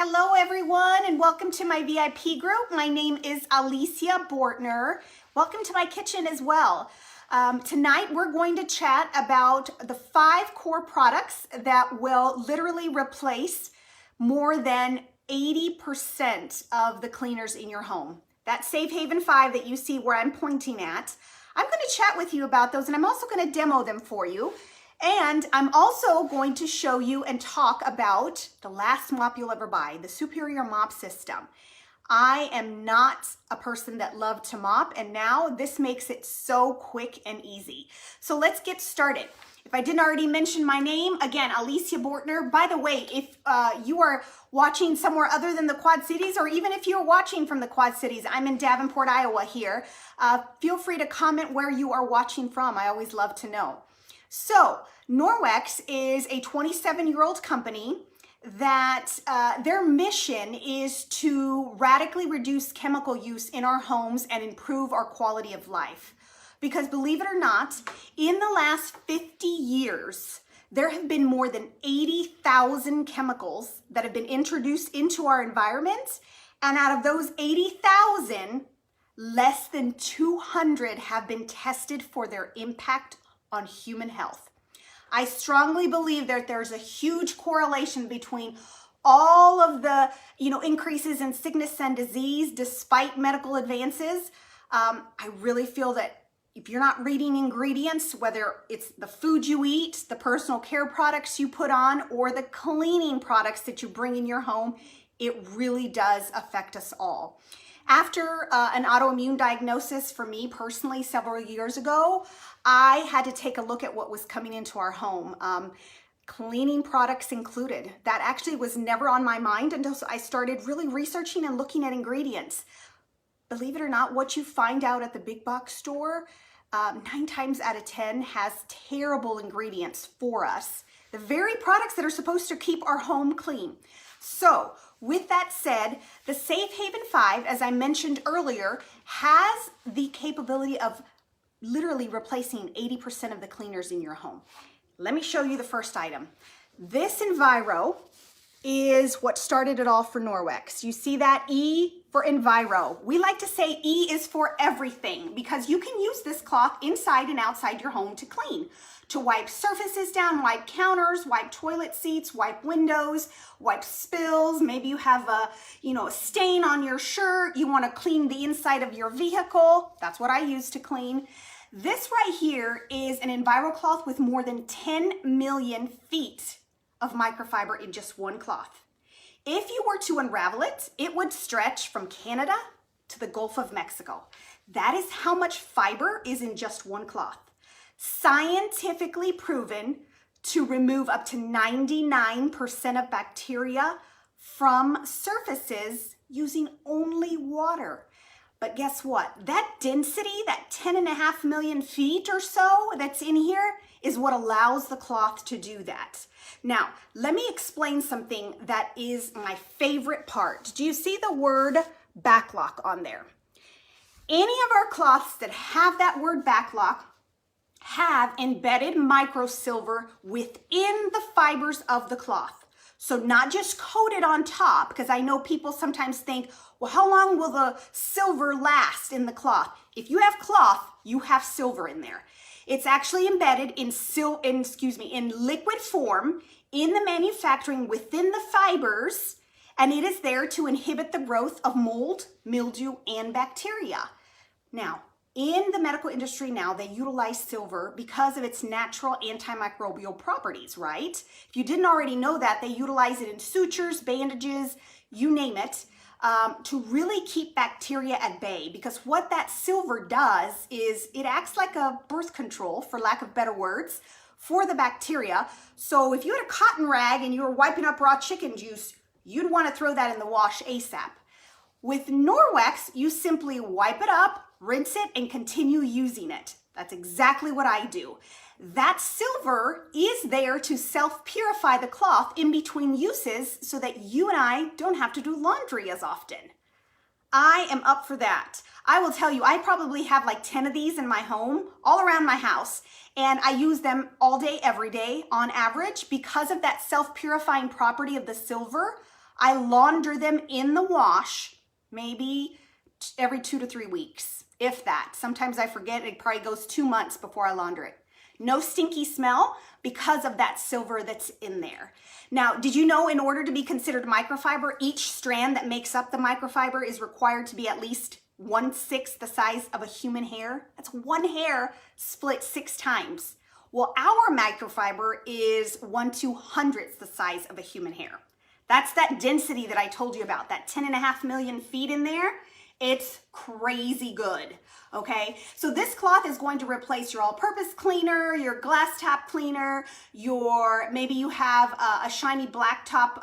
Hello everyone and welcome to my VIP group. My name is Alicia Bortner. Welcome to my kitchen as well. Tonight we're going to chat about the 5 core products that will literally replace more than 80% of the cleaners in your home. That Safe Haven 5 that you see where I'm pointing at. I'm going to chat with you about those and I'm also going to demo them for you. And I'm also going to show you and talk about the last mop you'll ever buy, the Superior Mop System. I am not a person that loved to mop, and now this makes it so quick and easy. So let's get started. If I didn't already mention my name, again, Alicia Bortner. By the way, if you are watching somewhere other than the Quad Cities, or even if you're watching from the Quad Cities, I'm in Davenport, Iowa here. Feel free to comment where you are watching from. I always love to know. So Norwex is a 27-year-old company that their mission is to radically reduce chemical use in our homes and improve our quality of life. Because believe it or not, in the last 50 years, there have been more than 80,000 chemicals that have been introduced into our environment. And out of those 80,000, less than 200 have been tested for their impact on human health. I strongly believe that there's a huge correlation between all of the increases in sickness and disease despite medical advances. I really feel that if you're not reading ingredients, whether it's the food you eat, the personal care products you put on, or the cleaning products that you bring in your home, it really does affect us all. After an autoimmune diagnosis for me personally several years ago, I had to take a look at what was coming into our home, cleaning products included. That actually was never on my mind until I started really researching and looking at ingredients. Believe it or not, what you find out at the big box store, 9 times out of 10 has terrible ingredients for us. The very products that are supposed to keep our home clean. So with that said, the Safe Haven 5, as I mentioned earlier, has the capability of literally replacing 80% of the cleaners in your home. Let me show you the first item. This Enviro is what started it all for Norwex. You see that E for Enviro. We like to say E is for everything because you can use this cloth inside and outside your home to clean. To wipe surfaces down, wipe counters, wipe toilet seats, wipe windows, wipe spills. Maybe you have a stain on your shirt. You want to clean the inside of your vehicle. That's what I use to clean. This right here is an Enviro cloth with more than 10 million feet of microfiber in just one cloth. If you were to unravel it, it would stretch from Canada to the Gulf of Mexico. That is how much fiber is in just one cloth. Scientifically proven to remove up to 99% of bacteria from surfaces using only water. But guess what? That density, that 10.5 million feet or so that's in here is what allows the cloth to do that. Now, let me explain something that is my favorite part. Do you see the word backlock on there? Any of our cloths that have that word backlock have embedded microsilver within the fibers of the cloth. So not just coated on top, because I know people sometimes think, well, how long will the silver last in the cloth? If you have cloth, you have silver in there. It's actually embedded in liquid form in the manufacturing within the fibers, and it is there to inhibit the growth of mold, mildew, and bacteria. Now, in the medical industry now, they utilize silver because of its natural antimicrobial properties, right? If you didn't already know that, they utilize it in sutures, bandages, you name it, to really keep bacteria at bay. Because what that silver does is it acts like a birth control, for lack of better words, for the bacteria. So if you had a cotton rag and you were wiping up raw chicken juice, you'd want to throw that in the wash ASAP. With Norwex, you simply wipe it up, rinse it, and continue using it. That's exactly what I do. That silver is there to self-purify the cloth in between uses so that you and I don't have to do laundry as often. I am up for that. I will tell you, I probably have like 10 of these in my home, all around my house, and I use them all day, every day on average because of that self-purifying property of the silver. I launder them in the wash maybe every 2 to 3 weeks, if that. Sometimes I forget, it probably goes 2 months before I launder it. No stinky smell because of that silver that's in there. Now, did you know in order to be considered microfiber, each strand that makes up the microfiber is required to be at least 1/6 the size of a human hair? That's one hair split 6 times. Well, our microfiber is 1/200th the size of a human hair. That's that density that I told you about, that 10.5 million feet in there. It's crazy good, okay? So this cloth is going to replace your all-purpose cleaner, your glass top cleaner, maybe you have a shiny blacktop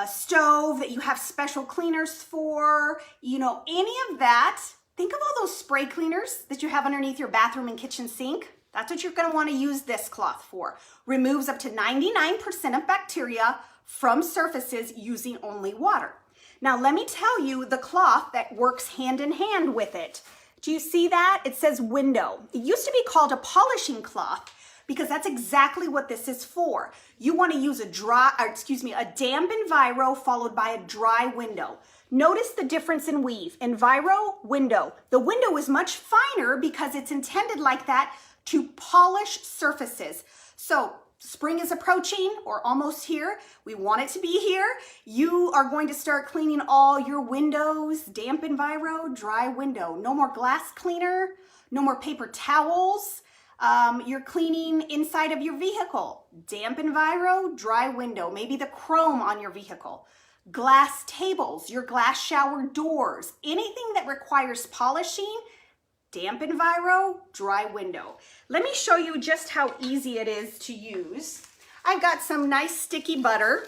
stove that you have special cleaners for, you know, any of that. Think of all those spray cleaners that you have underneath your bathroom and kitchen sink. That's what you're gonna wanna use this cloth for. Removes up to 99% of bacteria from surfaces using only water. Now, let me tell you the cloth that works hand in hand with it. Do you see that? It says window. It used to be called a polishing cloth because that's exactly what this is for. You want to use a damp Enviro followed by a dry window. Notice the difference in weave. Enviro, window. The window is much finer because it's intended like that to polish surfaces. So spring is approaching or almost here. We want it to be here. You are going to start cleaning all your windows, damp Enviro, dry window. No more glass cleaner, no more paper towels. You're cleaning inside of your vehicle. Damp Enviro, dry window. Maybe the chrome on your vehicle. Glass tables, your glass shower doors. Anything that requires polishing, damp Enviro, dry window. Let me show you just how easy it is to use. I've got some nice sticky butter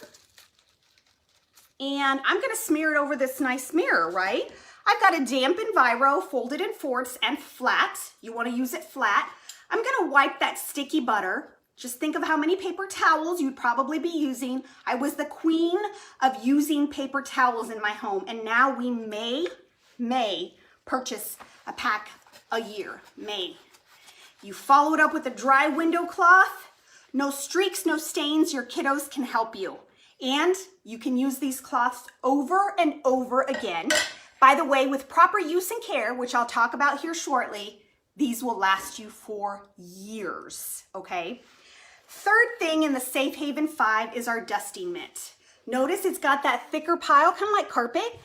and I'm gonna smear it over this nice mirror, right? I've got a damp Enviro folded in fourths and flat. You wanna use it flat. I'm gonna wipe that sticky butter. Just think of how many paper towels you'd probably be using. I was the queen of using paper towels in my home, and now we may purchase a pack a year, May. You follow it up with a dry window cloth. No streaks, no stains. Your kiddos can help you. And you can use these cloths over and over again. By the way, with proper use and care, which I'll talk about here shortly, these will last you for years, okay? Third thing in the Safe Haven 5 is our dusting mitt. Notice it's got that thicker pile, kind of like carpet.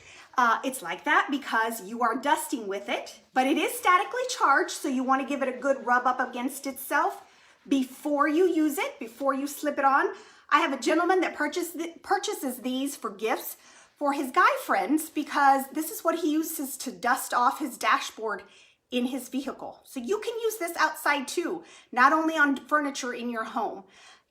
It's like that because you are dusting with it, but it is statically charged, so you want to give it a good rub up against itself before you use it, before you slip it on. I have a gentleman that purchases these for gifts for his guy friends because this is what he uses to dust off his dashboard in his vehicle. So you can use this outside too, not only on furniture in your home.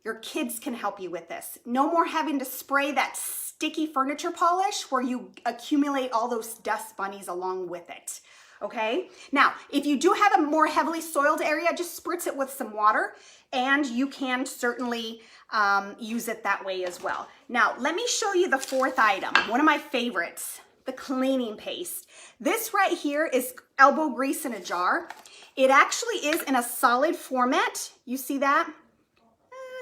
Your kids can help you with this. No more having to spray that sticky furniture polish where you accumulate all those dust bunnies along with it, okay? Now, if you do have a more heavily soiled area, just spritz it with some water and you can certainly use it that way as well. Now, let me show you the fourth item, one of my favorites, the cleaning paste. This right here is elbow grease in a jar. It actually is in a solid format. You see that?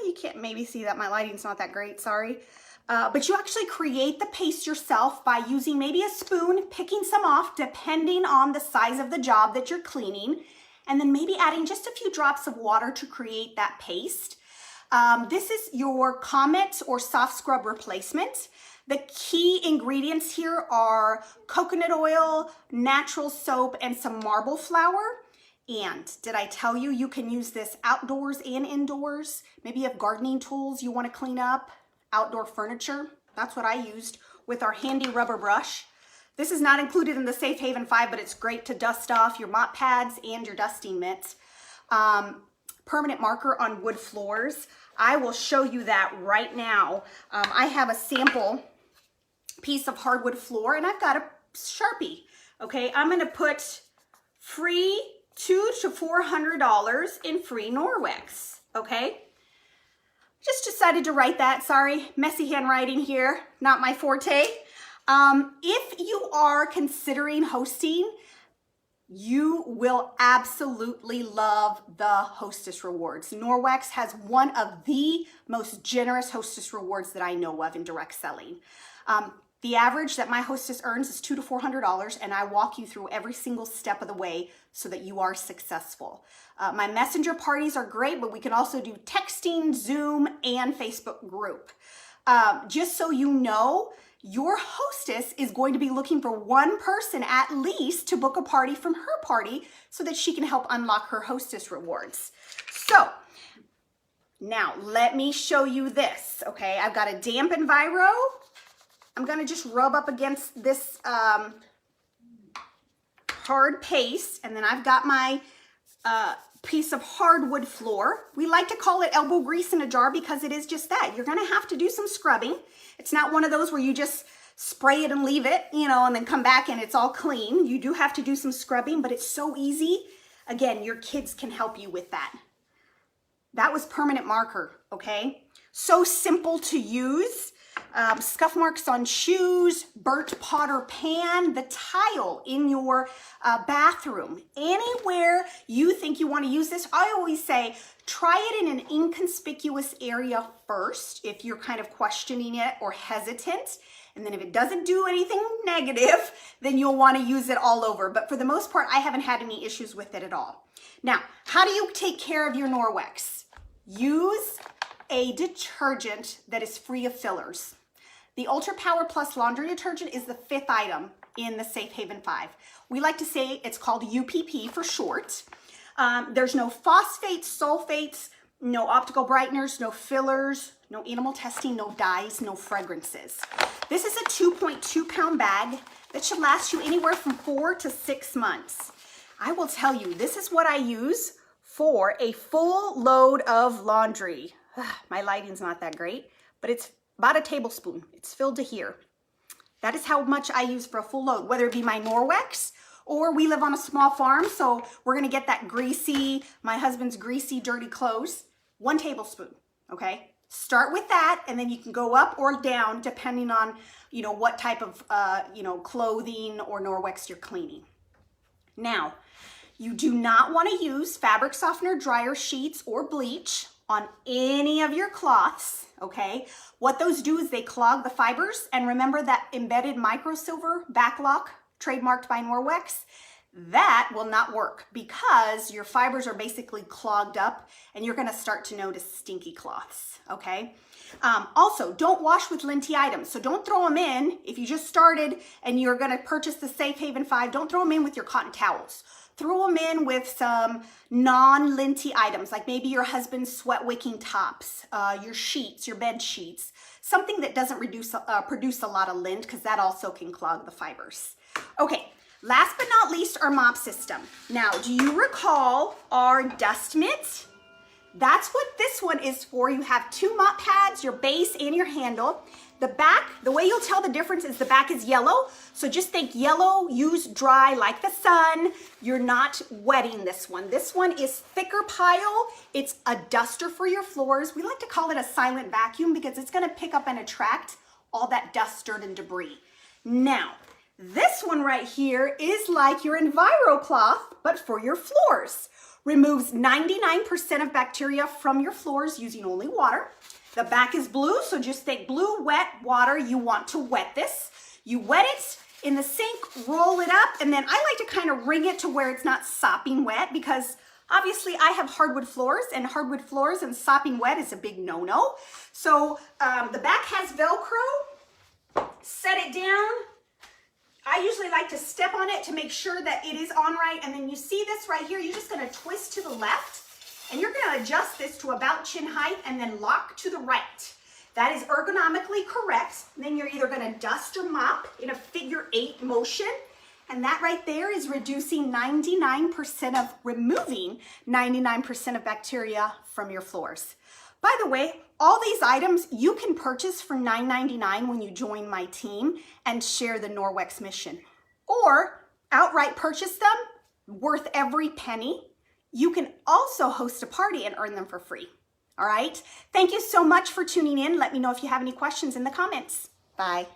You can't maybe see that. My lighting's not that great, sorry. But you actually create the paste yourself by using maybe a spoon, picking some off depending on the size of the job that you're cleaning, and then maybe adding just a few drops of water to create that paste. This is your Comet or soft scrub replacement. The key ingredients here are coconut oil, natural soap, and some marble flour. And did I tell you you can use this outdoors and indoors? Maybe you have gardening tools you want to clean up, outdoor furniture. That's what I used with our handy rubber brush. This is not included in the Safe Haven 5, but it's great to dust off your mop pads and your dusting mitts. Permanent marker on wood floors. I will show you that right now. I have a sample piece of hardwood floor and I've got a Sharpie. Okay, I'm gonna put free $200 to $400 in free Norwex. Okay, just decided to write that. Sorry, messy handwriting here, not my forte. If you are considering hosting, You will absolutely love the Hostess Rewards. Norwex has one of the most generous Hostess Rewards that I know of in direct selling. The average that my hostess earns is $200 to $400, and I walk you through every single step of the way so that you are successful. My messenger parties are great, but we can also do texting, Zoom, and Facebook group. Just so you know, your hostess is going to be looking for one person at least to book a party from her party so that she can help unlock her Hostess Rewards. So now let me show you this, okay? I've got a damp Enviro. I'm gonna just rub up against this hard paste, and then I've got my piece of hardwood floor. We like to call it elbow grease in a jar because it is just that. You're gonna have to do some scrubbing. It's not one of those where you just spray it and leave it, you know, and then come back and it's all clean. You do have to do some scrubbing, but it's so easy. Again, your kids can help you with that. That was permanent marker, okay? So simple to use. Scuff marks on shoes, burnt pot or pan, the tile in your bathroom, anywhere you think you want to use this. I always say try it in an inconspicuous area first if you're kind of questioning it or hesitant. And then if it doesn't do anything negative, then you'll want to use it all over. But for the most part, I haven't had any issues with it at all. Now, how do you take care of your Norwex? Use a detergent that is free of fillers. The Ultra Power Plus laundry detergent is the 5th item in the Safe Haven 5. We like to say it's called UPP for short. There's no phosphates, sulfates, no optical brighteners, no fillers, no animal testing, no dyes, no fragrances. This is a 2.2 pound bag that should last you anywhere from 4 to 6 months. I will tell you, this is what I use for a full load of laundry. My lighting's not that great, but it's about a tablespoon. It's filled to here. That is how much I use for a full load, whether it be my Norwex or we live on a small farm, so we're gonna get that greasy, my husband's greasy, dirty clothes. 1 tablespoon, okay? Start with that, and then you can go up or down depending on, you know, what type of, clothing or Norwex you're cleaning. Now, you do not want to use fabric softener, dryer sheets, or bleach on any of your cloths, okay? What those do is they clog the fibers, and remember that embedded microsilver backlock trademarked by Norwex? That will not work because your fibers are basically clogged up and you're gonna start to notice stinky cloths, okay? Also, don't wash with linty items. So don't throw them in. If you just started and you're gonna purchase the Safe Haven 5, don't throw them in with your cotton towels. Throw them in with some non-linty items, like maybe your husband's sweat wicking tops, your sheets, your bed sheets, something that doesn't produce a lot of lint, because that also can clog the fibers. Okay, last but not least, our mop system. Now, do you recall our dust mitt? That's what this one is for. You have 2 mop pads, your base and your handle. The back, the way you'll tell the difference is the back is yellow. So just think yellow, use dry like the sun. You're not wetting this one. This one is thicker pile. It's a duster for your floors. We like to call it a silent vacuum because it's gonna pick up and attract all that dust, dirt, and debris. Now, this one right here is like your Enviro cloth, but for your floors. Removes 99% of bacteria from your floors using only water. The back is blue, so just think blue, wet, water. You want to wet this. You wet it in the sink, roll it up, and then I like to kind of wring it to where it's not sopping wet because obviously I have hardwood floors and sopping wet is a big no-no. So the back has Velcro. Set it down. I usually like to step on it to make sure that it is on right, and then you see this right here, you're just gonna twist to the left, and you're gonna adjust this to about chin height and then lock to the right. That is ergonomically correct. And then you're either gonna dust or mop in a figure 8 motion, and that right there is removing 99% of bacteria from your floors. By the way, all these items you can purchase for $9.99 when you join my team and share the Norwex mission. Or outright purchase them, worth every penny. You can also host a party and earn them for free. All right? Thank you so much for tuning in. Let me know if you have any questions in the comments. Bye.